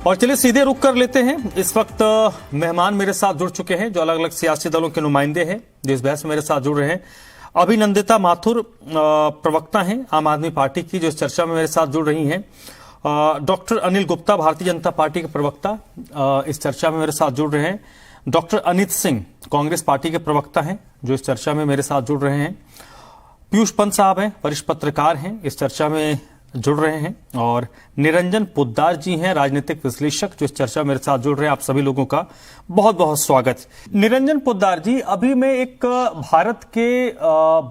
और चलिए सीधे रुक कर लेते हैं। इस वक्त मेहमान मेरे साथ जुड़ चुके हैं जो अलग अलग सियासी दलों के नुमाइंदे हैं, जो इस बहस में मेरे साथ जुड़ रहे हैं। अभिनंदिता माथुर प्रवक्ता हैं आम आदमी पार्टी की, जो इस चर्चा में मेरे साथ जुड़ रही हैं। डॉक्टर अनिल गुप्ता भारतीय जनता पार्टी के प्रवक्ता इस चर्चा में मेरे साथ जुड़ रहे हैं। डॉक्टर अनित सिंह कांग्रेस पार्टी के प्रवक्ता हैं, जो इस चर्चा में मेरे साथ जुड़ रहे हैं। पीयूष पंत साहब हैं, वरिष्ठ पत्रकार हैं, इस चर्चा में जुड़ रहे हैं। और निरंजन पोद्दार जी हैं, राजनीतिक विश्लेषक, जो इस चर्चा में मेरे साथ जुड़ रहे हैं। आप सभी लोगों का बहुत बहुत स्वागत। निरंजन पोद्दार जी, अभी मैं एक भारत के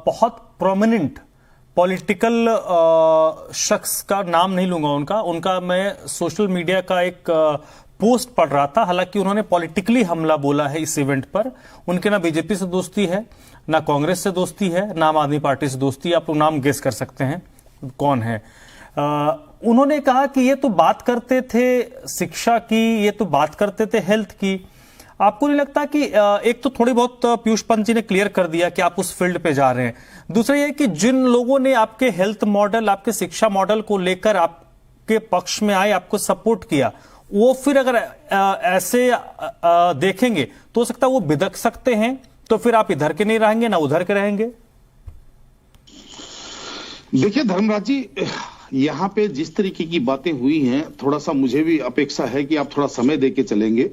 बहुत प्रोमिनेंट पॉलिटिकल शख्स का नाम नहीं लूंगा, उनका मैं सोशल मीडिया का एक पोस्ट पढ़ रहा था। हालांकि उन्होंने पॉलिटिकली हमला बोला है इस इवेंट पर। उनके ना बीजेपी से दोस्ती है, ना कांग्रेस से दोस्ती है, ना आम आदमी पार्टी से दोस्ती है। आप लोग नाम गेस कर सकते हैं कौन है। उन्होंने कहा कि ये तो बात करते थे शिक्षा की, ये तो बात करते थे हेल्थ की। आपको नहीं लगता कि एक तो थोड़ी बहुत पीयूष पंत जी ने क्लियर कर दिया कि आप उस फील्ड पे जा रहे हैं। दूसरा ये कि जिन लोगों ने आपके हेल्थ मॉडल, आपके शिक्षा मॉडल को लेकर आपके पक्ष में आए, आपको सपोर्ट किया, वो फिर अगर ऐसे देखेंगे तो हो सकता है वो बिदक सकते हैं। तो फिर आप इधर के नहीं रहेंगे ना उधर के रहेंगे। देखिए धर्मराज जी, यहाँ पे जिस तरीके की बातें हुई हैं, थोड़ा सा मुझे भी अपेक्षा है कि आप थोड़ा समय देके चलेंगे।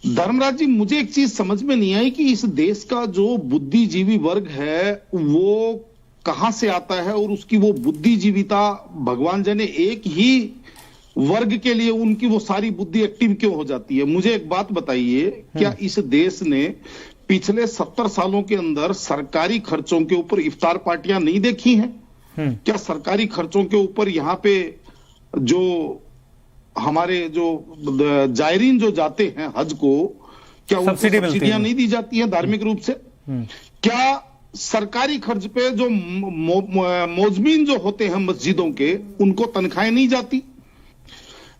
धर्मराज जी, मुझे एक चीज समझ में नहीं आई कि इस देश का जो बुद्धिजीवी वर्ग है वो कहां से आता है, और उसकी वो बुद्धिजीविता भगवान जी ने एक ही वर्ग के लिए उनकी वो सारी बुद्धि एक्टिव क्यों हो जाती है। मुझे एक बात बताइए, क्या इस देश ने पिछले 70 सालों के अंदर सरकारी खर्चों के ऊपर इफ्तार पार्टियां नहीं देखी हैं? क्या सरकारी खर्चों के ऊपर यहाँ पे जो हमारे जो जायरीन जो जाते हैं हज को, क्या उनको सब्सिडियां नहीं दी जाती हैं धार्मिक रूप से? क्या सरकारी खर्च पे जो मोजमीन जो होते हैं मस्जिदों के, उनको तनख्वाहें नहीं जाती?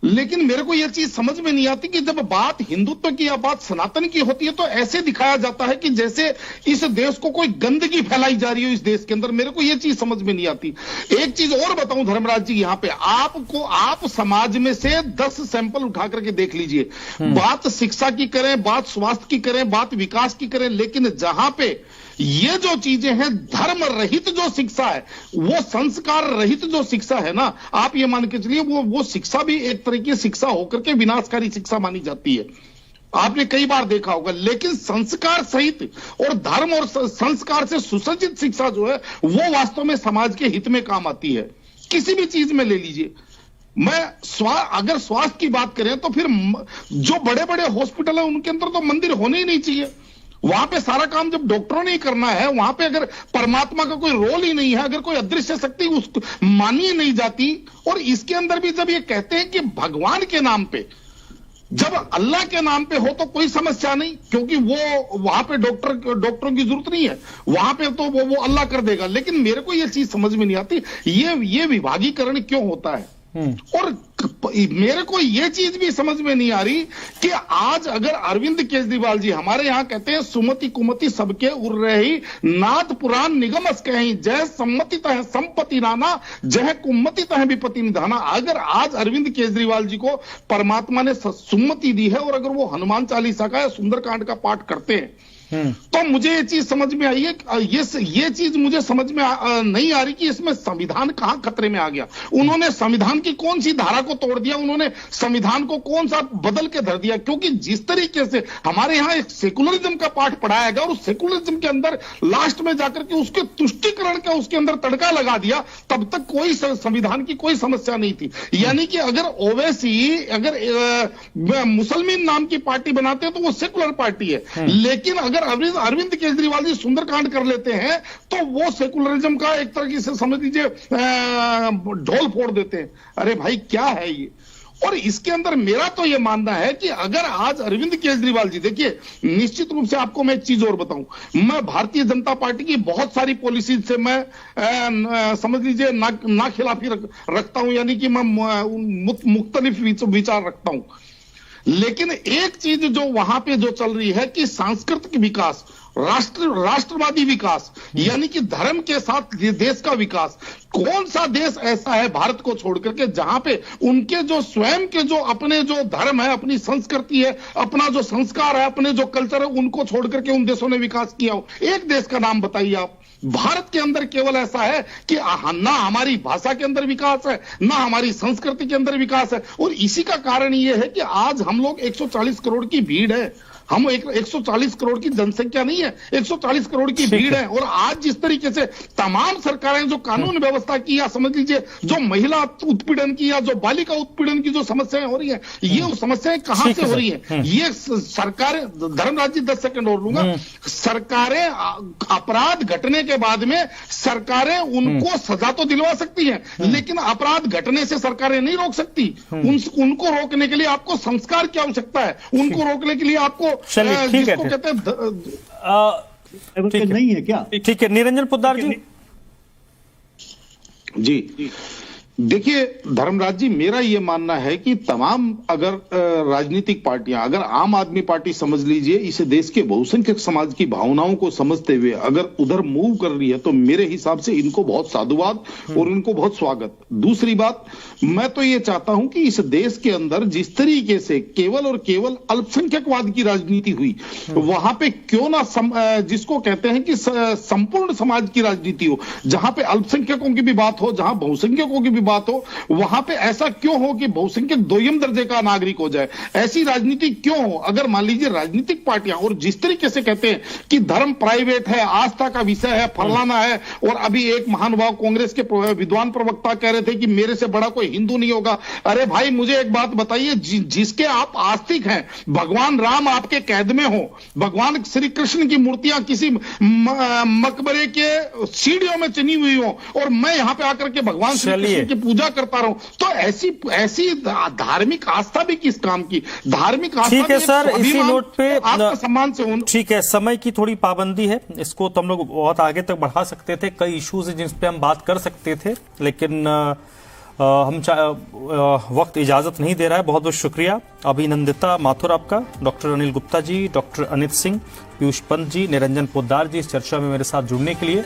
लेकिन मेरे को यह चीज समझ में नहीं आती कि जब बात हिंदुत्व की या बात सनातन की होती है तो ऐसे दिखाया जाता है कि जैसे इस देश को कोई गंदगी फैलाई जा रही हो इस देश के अंदर। मेरे को यह चीज समझ में नहीं आती। एक चीज और बताऊं धर्मराज जी, यहाँ पे आप समाज में से 10 सैंपल उठा करके देख लीजिए। बात शिक्षा की करें, बात स्वास्थ्य की करें, बात विकास की करें, लेकिन जहां पे ये जो चीजें हैं, धर्म रहित जो शिक्षा है, वो संस्कार रहित जो शिक्षा है ना, आप ये मान के चलिए वो शिक्षा भी एक तरह की शिक्षा होकर के विनाशकारी शिक्षा मानी जाती है। आपने कई बार देखा होगा। लेकिन संस्कार सहित और धर्म और संस्कार से सुसज्जित शिक्षा जो है वो वास्तव में समाज के हित में काम आती है। किसी भी चीज में ले लीजिए। अगर स्वास्थ्य की बात करें तो फिर जो बड़े बड़े हॉस्पिटल है उनके अंदर तो मंदिर होने ही नहीं चाहिए। वहां पे सारा काम जब डॉक्टरों ने ही करना है, वहां पे अगर परमात्मा का कोई रोल ही नहीं है, अगर कोई अदृश्य शक्ति उसको मानी नहीं जाती, और इसके अंदर भी जब ये कहते हैं कि भगवान के नाम पे, जब अल्लाह के नाम पे हो तो कोई समस्या नहीं, क्योंकि वो वहां पे डॉक्टरों की जरूरत नहीं है, वहां पे तो वो अल्लाह कर देगा। लेकिन मेरे को ये चीज समझ में नहीं आती, ये विभागीकरण क्यों होता है। और मेरे को यह चीज भी समझ में नहीं आ रही कि आज अगर अरविंद केजरीवाल जी हमारे यहां कहते हैं सुमति कुमति सबके उर रही, नाथ पुराण निगमस कहीं, जय सम्मति तह संपत्ति नाना, जय कुमति तह विपत्ति निधाना। अगर आज अरविंद केजरीवाल जी को परमात्मा ने सुमति दी है और अगर वो हनुमान चालीसा का या सुंदरकांड का पाठ करते हैं, तो मुझे ये चीज समझ में आई है। ये चीज मुझे समझ में नहीं आ रही कि इसमें संविधान कहां खतरे में आ गया। उन्होंने संविधान की कौन सी धारा को तोड़ दिया, उन्होंने संविधान को कौन सा बदल के धर दिया। क्योंकि जिस तरीके से हमारे यहां एक सेकुलरिज्म का पाठ पढ़ाया गया और उस सेकुलरिज्म के अंदर लास्ट में जाकर के उसके तुष्टिकरण का उसके अंदर तड़का लगा दिया, तब तक कोई संविधान की कोई समस्या नहीं थी। यानी कि अगर ओवैसी अगर मुसलमान नाम की पार्टी बनाते हैं तो वो सेकुलर पार्टी है, लेकिन अगर अरविंद केजरीवाल जी सुंदरकांड कर लेते हैं तो वो सेकुलरिज्म का एक तरह से समझ लीजिए ढोल फोड़ देते हैं। अरे भाई क्या है ये। और इसके अंदर मेरा तो ये मानना है कि अगर आज अरविंद केजरीवाल जी, देखिए निश्चित रूप से आपको मैं एक चीज और बताऊं, मैं भारतीय जनता पार्टी की बहुत सारी पॉलिसी से मैं समझ लीजिए ना खिलाफी रखता हूं, यानी कि मैं मुख्तलिफ विचार रखता हूं। लेकिन एक चीज जो वहां पे जो चल रही है कि सांस्कृतिक विकास, राष्ट्रवादी विकास, यानी कि धर्म के साथ देश का विकास। कौन सा देश ऐसा है भारत को छोड़ करके जहां पे उनके जो स्वयं के जो अपने जो धर्म है, अपनी संस्कृति है, अपना जो संस्कार है, अपने जो कल्चर है, उनको छोड़ करके उन देशों ने विकास किया हो? एक देश का नाम बताइए आप। भारत के अंदर केवल ऐसा है कि ना हमारी भाषा के अंदर विकास है, ना हमारी संस्कृति के अंदर विकास है। और इसी का कारण यह है कि आज हम लोग 140 करोड़ की भीड़ है, हम 140 करोड़ की जनसंख्या नहीं है, 140 करोड़ की भीड़ है। और आज जिस तरीके से तमाम सरकारें जो कानून व्यवस्था की, या समझ लीजिए जो महिला उत्पीड़न की या जो बालिका उत्पीड़न की जो समस्याएं हो रही है, ये समस्याएं कहां से हो रही है? ये सरकारें, धर्मराज जी 10 सेकंड और लूंगा, सरकारें अपराध घटने के बाद में सरकारें उनको सजा तो दिलवा सकती हैं, लेकिन अपराध घटने से सरकारें नहीं रोक सकती। उनको रोकने के लिए आपको संस्कार की आवश्यकता है, उनको रोकने के लिए आपको चलिए ठीक है, कहते हैं नहीं है क्या? ठीक है, निरंजन पोद्दार जी। देखिए धर्मराज जी, मेरा यह मानना है कि तमाम अगर राजनीतिक पार्टियां, अगर आम आदमी पार्टी समझ लीजिए, इस देश के बहुसंख्यक समाज की भावनाओं को समझते हुए अगर उधर मूव कर रही है, तो मेरे हिसाब से इनको बहुत साधुवाद और इनको बहुत स्वागत। दूसरी बात, मैं तो ये चाहता हूं कि इस देश के अंदर जिस तरीके से केवल और केवल अल्पसंख्यकवाद की राजनीति हुई, वहां पे क्यों ना जिसको कहते हैं कि संपूर्ण समाज की राजनीति हो, जहां पे अल्पसंख्यकों की भी बात हो, जहां बहुसंख्यकों की भी बात हो, वहां पे ऐसा क्यों हो कि बहुसंख्यक दोयम दर्जे का नागरिक हो जाए? ऐसी राजनीति क्यों हो? अगर मान लीजिए राजनीतिक पार्टियां, और जिस तरीके से कहते हैं कि धर्म प्राइवेट है, आस्था का विषय है, फलाना है, और अभी एक महानुभाव कांग्रेस के विद्वान प्रवक्ता कह रहे थे कि मेरे से बड़ा कोई हिंदू नहीं होगा। अरे भाई मुझे एक बात बताइए, जिसके आप आस्तिक हैं, भगवान राम आपके कैद में हो, भगवान श्री कृष्ण की मूर्तियां किसी मकबरे के सीढ़ियों में चिनी हुई हो, और मैं यहां पे आकर के भगवान श्री कृष्ण की पूजा करता रहूं, तो ऐसी धार्मिक आस्था भी किस काम की? धार्मिक आस्था, ठीक है सर, इसी नोट पे आत्मसम्मान से ठीक है, समय की थोड़ी पाबंदी है, इसको तो हम लोग बहुत आगे तक बढ़ा सकते थे, कई इश्यूज जिन पे हम बात कर सकते थे, लेकिन वक्त इजाजत नहीं दे रहा है। बहुत बहुत शुक्रिया अभिनंदिता माथुर आपका, डॉक्टर अनिल गुप्ता जी, डॉक्टर अनित सिंह, पीयूष पंत जी, निरंजन पोद्दार जी, इस चर्चा में मेरे साथ जुड़ने के लिए।